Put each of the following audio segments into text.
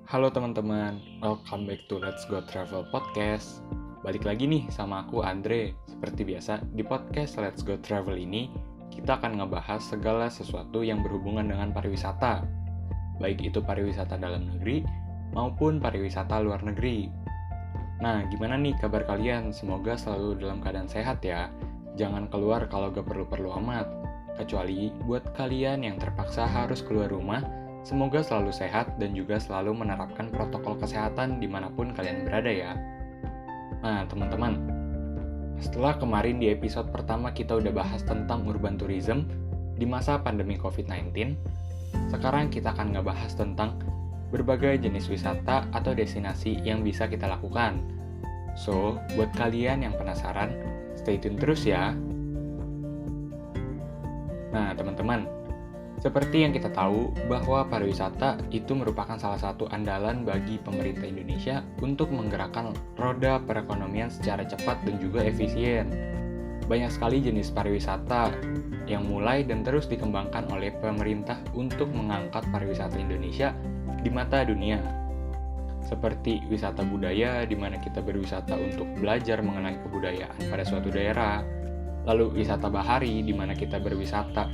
Halo teman-teman, welcome back to Let's Go Travel Podcast. Balik lagi nih sama aku Andre. Seperti biasa, di podcast Let's Go Travel ini, kita akan ngebahas segala sesuatu yang berhubungan dengan pariwisata. Baik itu pariwisata dalam negeri, maupun pariwisata luar negeri. Nah, gimana nih kabar kalian? Semoga selalu dalam keadaan sehat ya. Jangan keluar kalau gak perlu-perlu amat. Kecuali buat kalian yang terpaksa harus keluar rumah, semoga selalu sehat dan juga selalu menerapkan protokol kesehatan dimanapun kalian berada ya. Nah teman-teman, setelah kemarin di episode pertama kita udah bahas tentang urban tourism di masa pandemi COVID-19, sekarang kita akan ngebahas tentang berbagai jenis wisata atau destinasi yang bisa kita lakukan. So, buat kalian yang penasaran, stay tune terus ya. Nah teman-teman, seperti yang kita tahu bahwa pariwisata itu merupakan salah satu andalan bagi pemerintah Indonesia untuk menggerakkan roda perekonomian secara cepat dan juga efisien. Banyak sekali jenis pariwisata yang mulai dan terus dikembangkan oleh pemerintah untuk mengangkat pariwisata Indonesia di mata dunia. Seperti wisata budaya, di mana kita berwisata untuk belajar mengenai kebudayaan pada suatu daerah. Lalu wisata bahari, di mana kita berwisata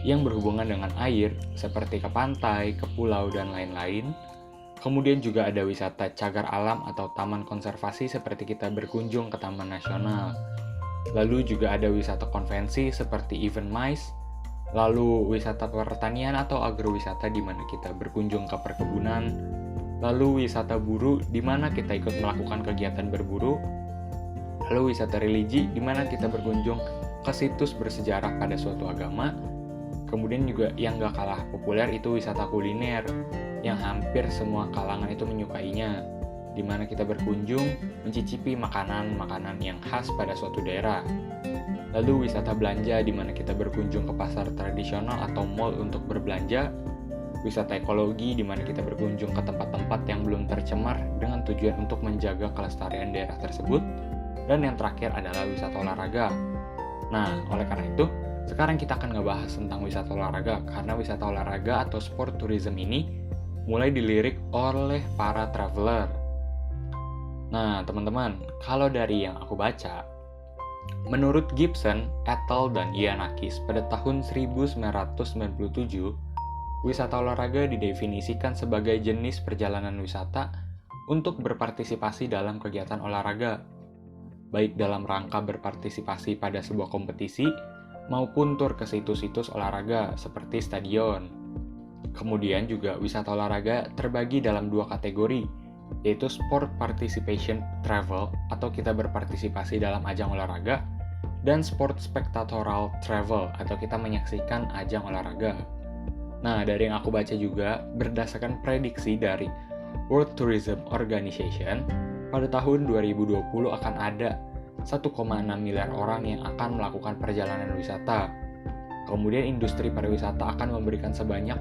yang berhubungan dengan air, seperti ke pantai, ke pulau, dan lain-lain. Kemudian juga ada wisata cagar alam atau taman konservasi seperti kita berkunjung ke taman nasional. Lalu juga ada wisata konvensi seperti event MICE. Lalu wisata pertanian atau agrowisata di mana kita berkunjung ke perkebunan. Lalu wisata buru di mana kita ikut melakukan kegiatan berburu. Lalu wisata religi di mana kita berkunjung ke situs bersejarah pada suatu agama. Kemudian juga yang gak kalah populer itu wisata kuliner, yang hampir semua kalangan itu menyukainya, di mana kita berkunjung mencicipi makanan-makanan yang khas pada suatu daerah. Lalu wisata belanja, di mana kita berkunjung ke pasar tradisional atau mall untuk berbelanja. Wisata ekologi, di mana kita berkunjung ke tempat-tempat yang belum tercemar dengan tujuan untuk menjaga kelestarian daerah tersebut. Dan yang terakhir adalah wisata olahraga. Nah, oleh karena itu, sekarang kita akan ngebahas tentang wisata olahraga, karena wisata olahraga atau sport tourism ini mulai dilirik oleh para traveler. Nah, teman-teman, kalau dari yang aku baca, menurut Gibson, Ethel, dan Ioannakis pada tahun 1997, wisata olahraga didefinisikan sebagai jenis perjalanan wisata untuk berpartisipasi dalam kegiatan olahraga, baik dalam rangka berpartisipasi pada sebuah kompetisi, maupun tur ke situs-situs olahraga seperti stadion. Kemudian juga wisata olahraga terbagi dalam dua kategori, yaitu sport participation travel atau kita berpartisipasi dalam ajang olahraga, dan sport spectatorial travel atau kita menyaksikan ajang olahraga. Nah, dari yang aku baca juga, berdasarkan prediksi dari World Tourism Organization, pada tahun 2020 akan ada 1,6 miliar orang yang akan melakukan perjalanan wisata. Kemudian industri pariwisata akan memberikan sebanyak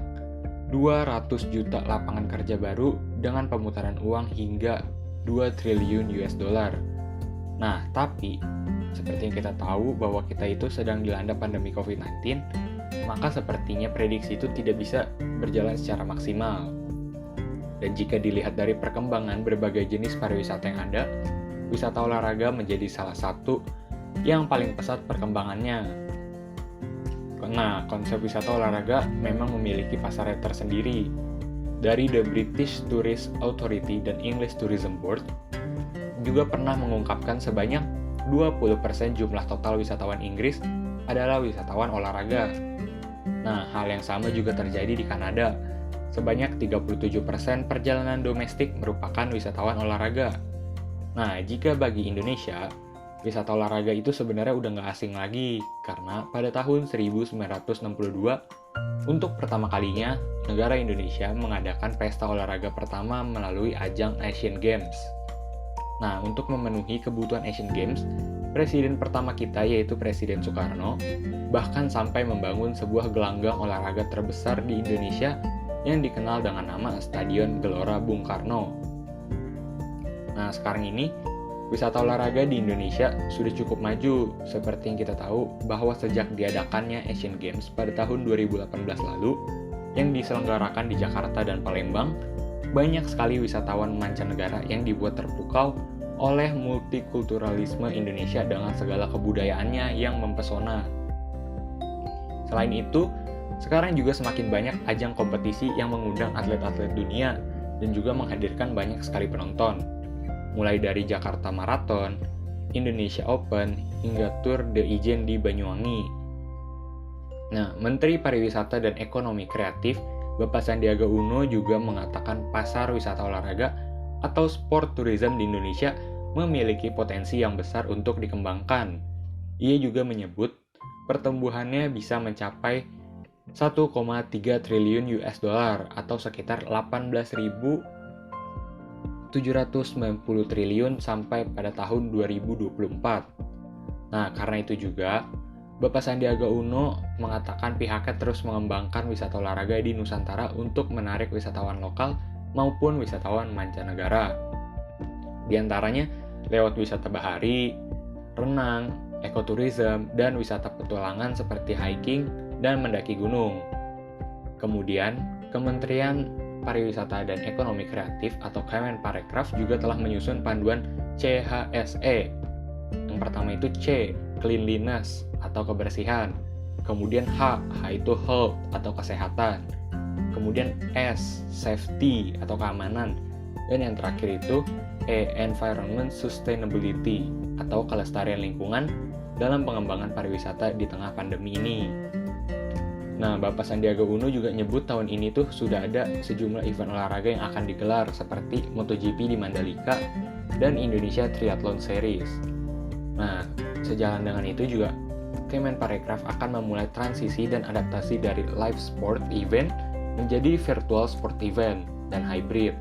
200 juta lapangan kerja baru dengan pemutaran uang hingga 2 triliun US dollar. Nah, tapi seperti yang kita tahu bahwa kita itu sedang dilanda pandemi COVID-19, maka sepertinya prediksi itu tidak bisa berjalan secara maksimal. Dan jika dilihat dari perkembangan berbagai jenis pariwisata yang ada, wisata olahraga menjadi salah satu yang paling pesat perkembangannya. Nah, konsep wisata olahraga memang memiliki pasar tersendiri. Dari The British Tourist Authority dan English Tourism Board juga pernah mengungkapkan sebanyak 20% jumlah total wisatawan Inggris adalah wisatawan olahraga. Nah, hal yang sama juga terjadi di Kanada. Sebanyak 37% perjalanan domestik merupakan wisatawan olahraga. Nah, jika bagi Indonesia, wisata olahraga itu sebenarnya udah nggak asing lagi, karena pada tahun 1962, untuk pertama kalinya, negara Indonesia mengadakan pesta olahraga pertama melalui ajang Asian Games. Nah, untuk memenuhi kebutuhan Asian Games, presiden pertama kita yaitu Presiden Soekarno, bahkan sampai membangun sebuah gelanggang olahraga terbesar di Indonesia yang dikenal dengan nama Stadion Gelora Bung Karno. Nah, sekarang ini, wisata olahraga di Indonesia sudah cukup maju, seperti yang kita tahu bahwa sejak diadakannya Asian Games pada tahun 2018 lalu, yang diselenggarakan di Jakarta dan Palembang, banyak sekali wisatawan mancanegara yang dibuat terpukau oleh multikulturalisme Indonesia dengan segala kebudayaannya yang mempesona. Selain itu, sekarang juga semakin banyak ajang kompetisi yang mengundang atlet-atlet dunia dan juga menghadirkan banyak sekali penonton. Mulai dari Jakarta Marathon, Indonesia Open, hingga Tour de Ijen di Banyuwangi. Nah, Menteri Pariwisata dan Ekonomi Kreatif, Bapak Sandiaga Uno juga mengatakan pasar wisata olahraga atau sport tourism di Indonesia memiliki potensi yang besar untuk dikembangkan. Ia juga menyebut pertumbuhannya bisa mencapai 1,3 triliun US dollar atau sekitar 18.790 triliun sampai pada tahun 2024. Nah, karena itu juga Bapak Sandiaga Uno mengatakan pihaknya terus mengembangkan wisata olahraga di Nusantara untuk menarik wisatawan lokal maupun wisatawan mancanegara. Di antaranya lewat wisata bahari, renang, ekoturism, dan wisata petualangan seperti hiking dan mendaki gunung. Kemudian, Kementerian Pariwisata dan Ekonomi Kreatif atau Kemenparekraf juga telah menyusun panduan CHSE. Yang pertama itu C, cleanliness atau kebersihan. Kemudian H itu health atau kesehatan. Kemudian S, safety atau keamanan. Dan yang terakhir itu E, environment sustainability atau kelestarian lingkungan dalam pengembangan pariwisata di tengah pandemi ini. Nah, Bapak Sandiaga Uno juga nyebut tahun ini tuh sudah ada sejumlah event olahraga yang akan digelar seperti MotoGP di Mandalika dan Indonesia Triathlon Series. Nah, sejalan dengan itu juga Kemenparekraf akan memulai transisi dan adaptasi dari live sport event menjadi virtual sport event dan hybrid.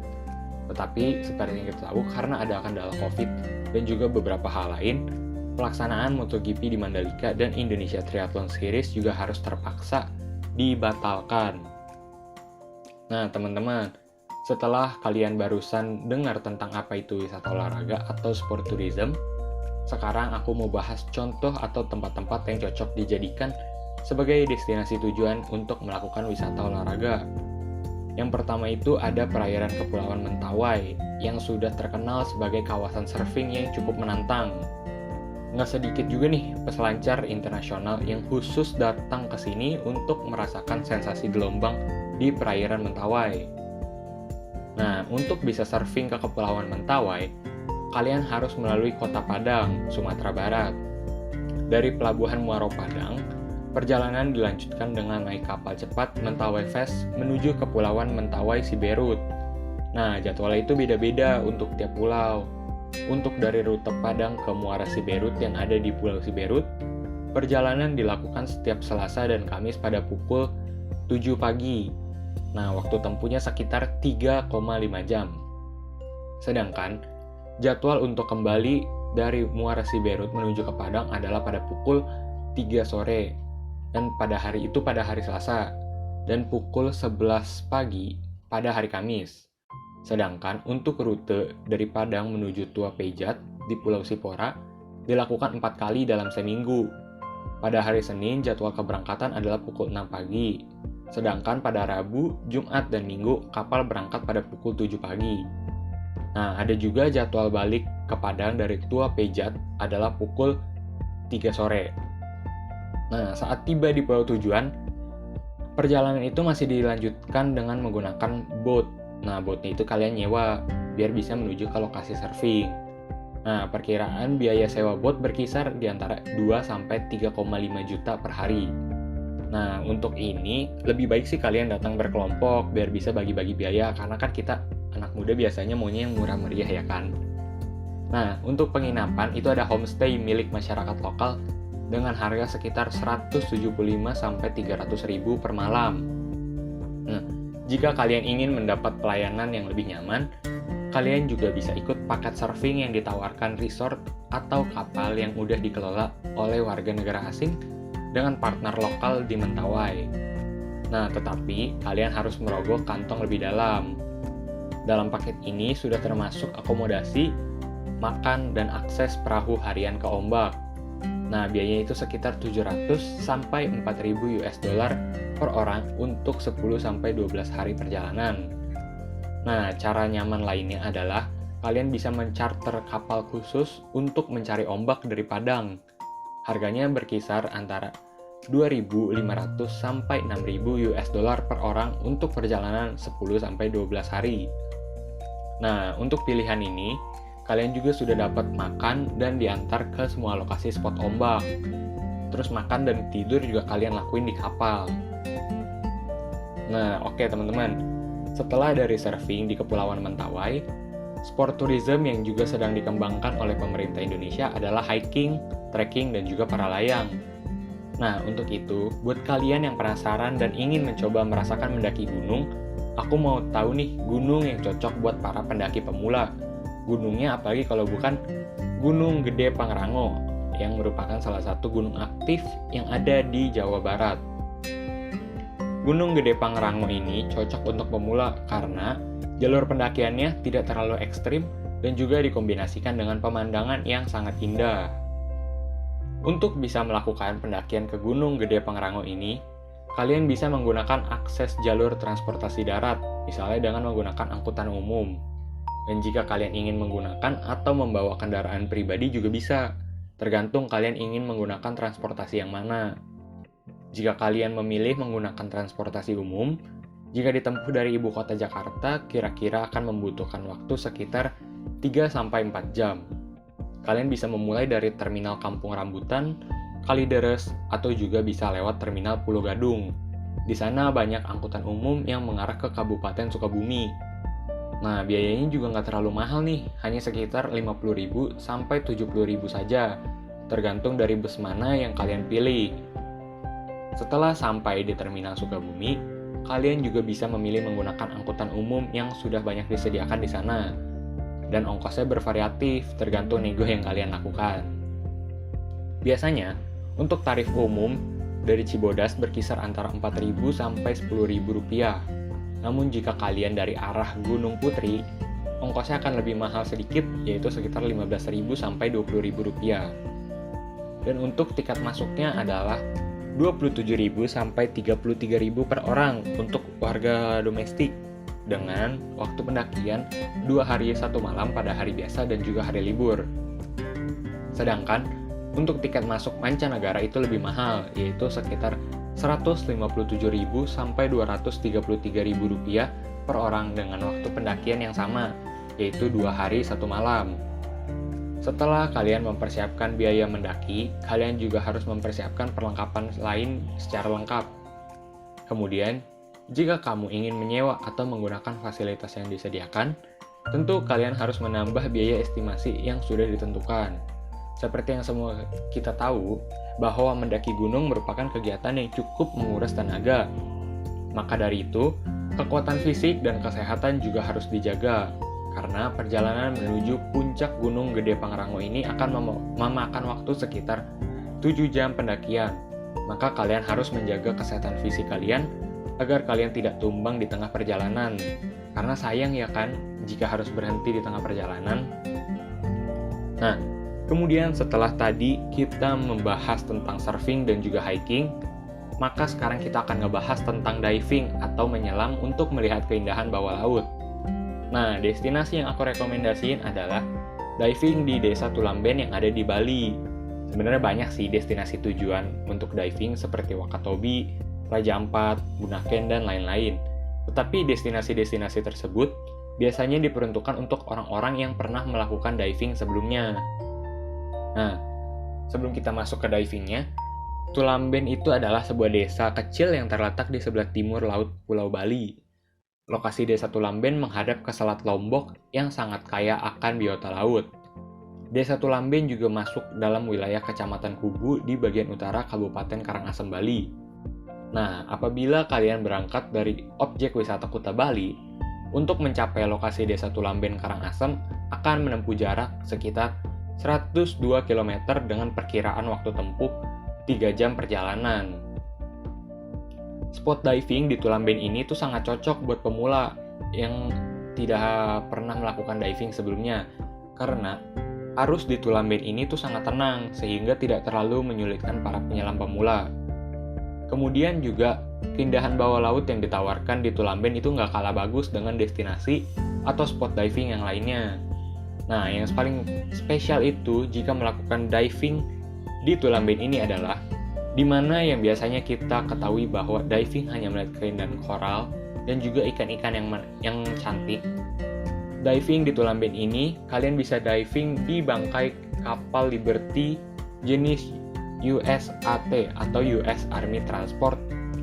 Tetapi seperti yang kita tahu, karena ada kendala COVID dan juga beberapa hal lain, pelaksanaan MotoGP di Mandalika dan Indonesia Triathlon Series juga harus terpaksa dibatalkan. Nah, teman-teman, setelah kalian barusan dengar tentang apa itu wisata olahraga atau sport tourism, sekarang aku mau bahas contoh atau tempat-tempat yang cocok dijadikan sebagai destinasi tujuan untuk melakukan wisata olahraga. Yang pertama itu ada perairan Kepulauan Mentawai yang sudah terkenal sebagai kawasan surfing yang cukup menantang. Nggak sedikit juga nih peselancar internasional yang khusus datang ke sini untuk merasakan sensasi gelombang di perairan Mentawai. Nah, untuk bisa surfing ke Kepulauan Mentawai, kalian harus melalui Kota Padang, Sumatera Barat. Dari Pelabuhan Muaro Padang, perjalanan dilanjutkan dengan naik kapal cepat Mentawai Fast menuju Kepulauan Mentawai Siberut. Nah, jadwalnya itu beda-beda untuk tiap pulau. Untuk dari rute Padang ke Muara Siberut yang ada di Pulau Siberut, perjalanan dilakukan setiap Selasa dan Kamis pada pukul 7 pagi. Nah, waktu tempuhnya sekitar 3,5 jam. Sedangkan, jadwal untuk kembali dari Muara Siberut menuju ke Padang adalah pada pukul 3 sore. Dan pada hari itu pada hari Selasa. Dan pukul 11 pagi pada hari Kamis. Sedangkan untuk rute dari Padang menuju Tua Pejat di Pulau Sipora dilakukan 4 kali dalam seminggu. Pada hari Senin, jadwal keberangkatan adalah pukul 6 pagi. Sedangkan pada Rabu, Jumat, dan Minggu, kapal berangkat pada pukul 7 pagi. Nah, ada juga jadwal balik ke Padang dari Tua Pejat adalah pukul 3 sore. Nah, saat tiba di pulau tujuan, perjalanan itu masih dilanjutkan dengan menggunakan boat. Nah, boatnya itu kalian nyewa biar bisa menuju ke lokasi surfing. Nah, perkiraan biaya sewa boat berkisar di antara 2-3,5 juta per hari. Nah, untuk ini lebih baik sih kalian datang berkelompok biar bisa bagi-bagi biaya, karena kan kita anak muda biasanya maunya yang murah meriah ya kan. Nah, untuk penginapan itu ada homestay milik masyarakat lokal dengan harga sekitar 175-300 ribu per malam. Nah, jika kalian ingin mendapat pelayanan yang lebih nyaman, kalian juga bisa ikut paket surfing yang ditawarkan resort atau kapal yang udah dikelola oleh warga negara asing dengan partner lokal di Mentawai. Nah, tetapi kalian harus merogoh kantong lebih dalam. Dalam paket ini sudah termasuk akomodasi, makan, dan akses perahu harian ke ombak. Nah, biayanya itu sekitar 700-4.000 US dollar per orang untuk 10-12 hari perjalanan. Nah, cara nyaman lainnya adalah kalian bisa mencharter kapal khusus untuk mencari ombak dari padang. Harganya berkisar antara 2.500 sampai 6.000 US dollar per orang untuk perjalanan 10 sampai 12 hari. Nah, untuk pilihan ini, kalian juga sudah dapat makan dan diantar ke semua lokasi spot ombak. Terus makan dan tidur juga kalian lakuin di kapal. Nah, oke teman-teman. Setelah dari surfing di Kepulauan Mentawai, sport tourism yang juga sedang dikembangkan oleh pemerintah Indonesia adalah hiking, trekking, dan juga para layang. Nah, untuk itu, buat kalian yang penasaran dan ingin mencoba merasakan mendaki gunung, aku mau tahu nih gunung yang cocok buat para pendaki pemula. Gunungnya apalagi kalau bukan Gunung Gede Pangrango, yang merupakan salah satu gunung aktif yang ada di Jawa Barat. Gunung Gede Pangrango ini cocok untuk pemula karena jalur pendakiannya tidak terlalu ekstrim dan juga dikombinasikan dengan pemandangan yang sangat indah. Untuk bisa melakukan pendakian ke Gunung Gede Pangrango ini, kalian bisa menggunakan akses jalur transportasi darat, misalnya dengan menggunakan angkutan umum. Dan jika kalian ingin menggunakan atau membawa kendaraan pribadi juga bisa, tergantung kalian ingin menggunakan transportasi yang mana. Jika kalian memilih menggunakan transportasi umum, jika ditempuh dari ibu kota Jakarta, kira-kira akan membutuhkan waktu sekitar 3-4 jam. Kalian bisa memulai dari Terminal Kampung Rambutan, Kalideres, atau juga bisa lewat Terminal Pulau Gadung. Di sana banyak angkutan umum yang mengarah ke Kabupaten Sukabumi. Nah, biayanya juga nggak terlalu mahal nih, hanya sekitar 50.000 sampai 70.000 saja, tergantung dari bus mana yang kalian pilih. Setelah sampai di Terminal Sukabumi, kalian juga bisa memilih menggunakan angkutan umum yang sudah banyak disediakan di sana. Dan ongkosnya bervariatif, tergantung nego yang kalian lakukan. Biasanya, untuk tarif umum dari Cibodas berkisar antara 4.000 sampai 10.000 rupiah. Namun jika kalian dari arah Gunung Putri, ongkosnya akan lebih mahal sedikit, yaitu sekitar 15.000 sampai 20.000 rupiah. Dan untuk tiket masuknya adalah 27.000 sampai 33.000 per orang untuk warga domestik, dengan waktu pendakian 2 hari 1 malam pada hari biasa dan juga hari libur. Sedangkan untuk tiket masuk mancanegara itu lebih mahal, yaitu sekitar 157.000 sampai 233.000 rupiah per orang dengan waktu pendakian yang sama, yaitu 2 hari 1 malam. Setelah kalian mempersiapkan biaya mendaki, kalian juga harus mempersiapkan perlengkapan lain secara lengkap. Kemudian, jika kamu ingin menyewa atau menggunakan fasilitas yang disediakan, tentu kalian harus menambah biaya estimasi yang sudah ditentukan. Seperti yang semua kita tahu, bahwa mendaki gunung merupakan kegiatan yang cukup menguras tenaga. Maka dari itu, kekuatan fisik dan kesehatan juga harus dijaga, karena perjalanan menuju puncak Gunung Gede Pangrango ini akan memakan waktu sekitar 7 jam pendakian. Maka kalian harus menjaga kesehatan fisik kalian, agar kalian tidak tumbang di tengah perjalanan. Karena sayang ya kan, jika harus berhenti di tengah perjalanan. Nah, kemudian setelah tadi kita membahas tentang surfing dan juga hiking, maka sekarang kita akan ngebahas tentang diving atau menyelam untuk melihat keindahan bawah laut. Nah, destinasi yang aku rekomendasiin adalah diving di Desa Tulamben yang ada di Bali. Sebenarnya banyak sih destinasi tujuan untuk diving seperti Wakatobi, Raja Ampat, Bunaken, dan lain-lain. Tetapi destinasi-destinasi tersebut biasanya diperuntukkan untuk orang-orang yang pernah melakukan diving sebelumnya. Nah, sebelum kita masuk ke divingnya, Tulamben itu adalah sebuah desa kecil yang terletak di sebelah timur laut Pulau Bali. Lokasi desa Tulamben menghadap ke Selat Lombok yang sangat kaya akan biota laut. Desa Tulamben juga masuk dalam wilayah Kecamatan Kubu di bagian utara Kabupaten Karangasem, Bali. Nah, apabila kalian berangkat dari objek wisata Kuta Bali, untuk mencapai lokasi Desa Tulamben Karangasem akan menempuh jarak sekitar 102 km dengan perkiraan waktu tempuh 3 jam perjalanan. Spot diving di Tulamben ini tuh sangat cocok buat pemula yang tidak pernah melakukan diving sebelumnya, karena arus di Tulamben ini tuh sangat tenang sehingga tidak terlalu menyulitkan para penyelam pemula. Kemudian juga keindahan bawah laut yang ditawarkan di Tulamben itu nggak kalah bagus dengan destinasi atau spot diving yang lainnya. Nah, yang paling spesial itu jika melakukan diving di Tulamben ini adalah di mana yang biasanya kita ketahui bahwa diving hanya melihat keindahan koral dan juga ikan-ikan yang cantik. Diving di Tulamben ini, kalian bisa diving di bangkai kapal Liberty jenis USAT atau US Army Transport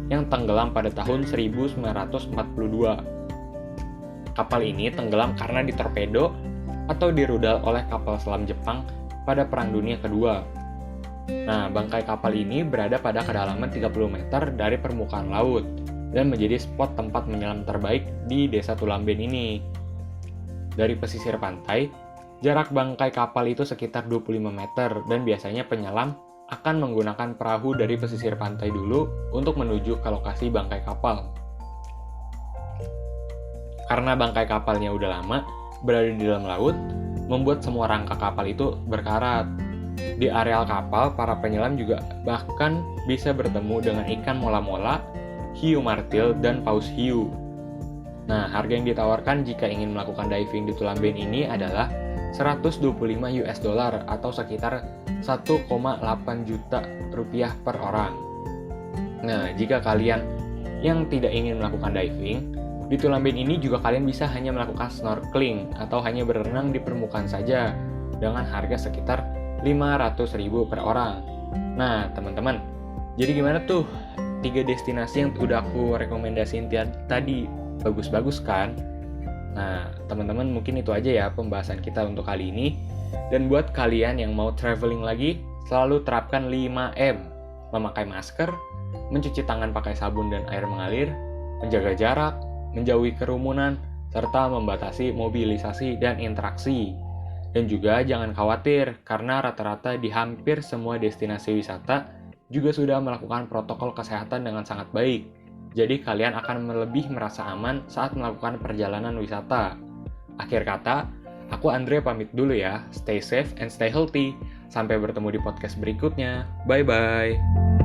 yang tenggelam pada tahun 1942. Kapal ini tenggelam karena ditorpedo atau dirudal oleh kapal selam Jepang pada Perang Dunia Kedua. Nah, bangkai kapal ini berada pada kedalaman 30 meter dari permukaan laut dan menjadi spot tempat menyelam terbaik di desa Tulamben ini. Dari pesisir pantai, jarak bangkai kapal itu sekitar 25 meter dan biasanya penyelam akan menggunakan perahu dari pesisir pantai dulu untuk menuju ke lokasi bangkai kapal. Karena bangkai kapalnya udah lama berada di dalam laut, membuat semua rangka kapal itu berkarat. Di areal kapal, para penyelam juga bahkan bisa bertemu dengan ikan mola-mola, hiu martil, dan paus hiu. Nah, harga yang ditawarkan jika ingin melakukan diving di Tulamben ini adalah 125 US dollar atau sekitar 1,8 juta rupiah per orang. Nah, jika kalian yang tidak ingin melakukan diving, di Tulamben ini juga kalian bisa hanya melakukan snorkeling atau hanya berenang di permukaan saja dengan harga sekitar 500.000 per orang. Nah, teman-teman, jadi gimana tuh 3 destinasi yang udah aku rekomendasiin tadi? Bagus-bagus kan? Nah, teman-teman, mungkin itu aja ya pembahasan kita untuk kali ini. Dan buat kalian yang mau traveling lagi, selalu terapkan 5M. Memakai masker, mencuci tangan pakai sabun dan air mengalir, menjaga jarak, menjauhi kerumunan, serta membatasi mobilisasi dan interaksi. Dan juga jangan khawatir, karena rata-rata di hampir semua destinasi wisata juga sudah melakukan protokol kesehatan dengan sangat baik. Jadi kalian akan lebih merasa aman saat melakukan perjalanan wisata. Akhir kata, aku Andre pamit dulu ya. Stay safe and stay healthy. Sampai bertemu di podcast berikutnya. Bye-bye.